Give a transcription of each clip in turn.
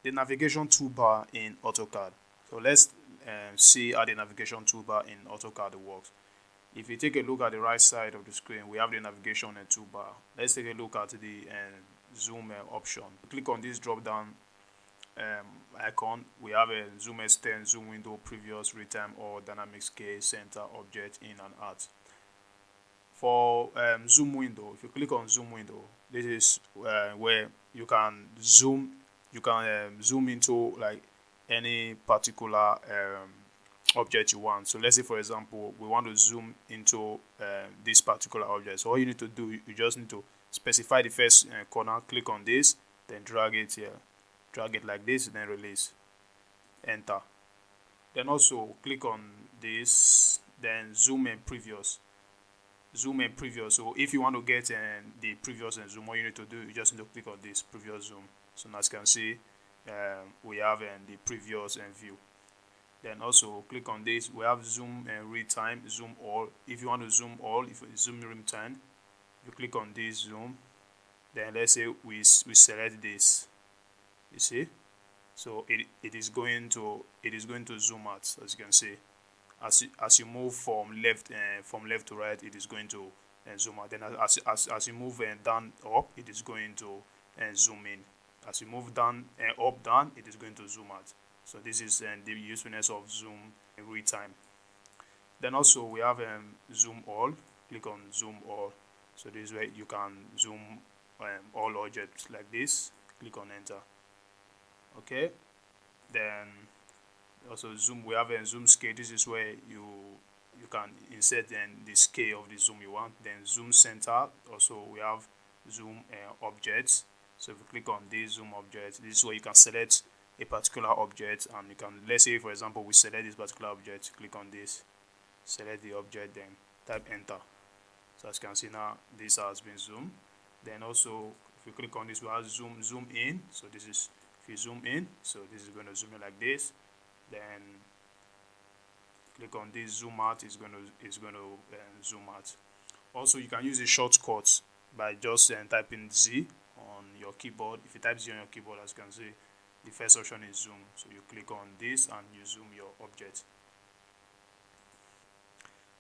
the navigation toolbar in AutoCAD. So let's see how the navigation toolbar in AutoCAD works. If you take a look at the right side of the screen, we have the navigation toolbar. Let's take a look at the zoom option. Click on this drop down icon. We have a zoom extend, zoom window, previous, real-time, or dynamic scale, center, object, in and out. For zoom window, if you click on zoom window, this is where you can zoom zoom into like any particular object you want. So let's say, for example, we want to zoom into this particular object. So all you need to do, you just need to specify the first corner, click on this, then drag it here, drag it like this, then release, enter. Then also click on this, then zoom in previous, zoom in previous. So if you want to get the previous and zoom, all you need to do, you just need to click on this previous zoom. So as you can see, we have the previous view. Then also click on this, we have zoom real time, zoom all. If you want to zoom all, if it's zoom real time, you click on this zoom, then let's say we select this, you see. So it is going to zoom out. As you can see, as you move from left to right, it is going to zoom out. Then as you move down up, it is going to zoom in. As you move down up down, it is going to zoom out. So this is the usefulness of zoom in real time. Then also we have zoom all. Click on zoom all. So this is where you can zoom all objects like this. Click on enter. Okay. Then also zoom. We have a zoom scale. This is where you can insert the scale of the zoom you want. Then zoom center. Also we have zoom objects. So if you click on this zoom object, this is where you can select a particular object, and you can, let's say for example, we select this particular object, click on this, select the object, then type enter. So as you can see now, this has been zoomed. Then also if you click on this, we have zoom in. So this is, if you zoom in, so this is going to zoom in like this. Then click on this zoom out, is going to zoom out. Also you can use the shortcuts by just typing Z on your keyboard. If you type Z on your keyboard, as you can see, the first option is zoom. So you click on this and you zoom your object.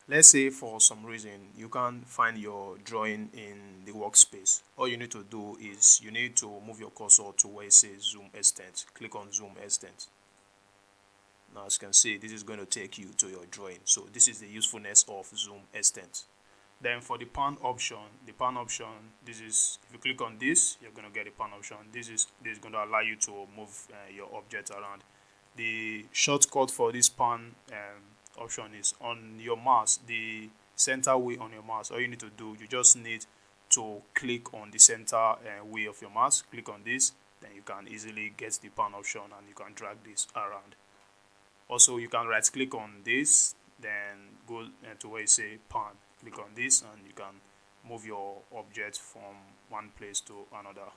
Let's say for some reason you can't find your drawing in the workspace. All you need to do is you need to move your cursor to where it says zoom extent. Click on zoom extent. Now as you can see, this is going to take you to your drawing. So this is the usefulness of zoom extent. Then for the pan option, this is, if you click on this, you're going to get the pan option. This is going to allow you to move your object around. The shortcut for this pan option is on your mouse, the center wheel on your mouse. All you need to do, you just need to click on the center wheel of your mouse. Click on this, then you can easily get the pan option and you can drag this around. Also, you can right click on this, then go to where you say pan. Click on this and you can move your object from one place to another.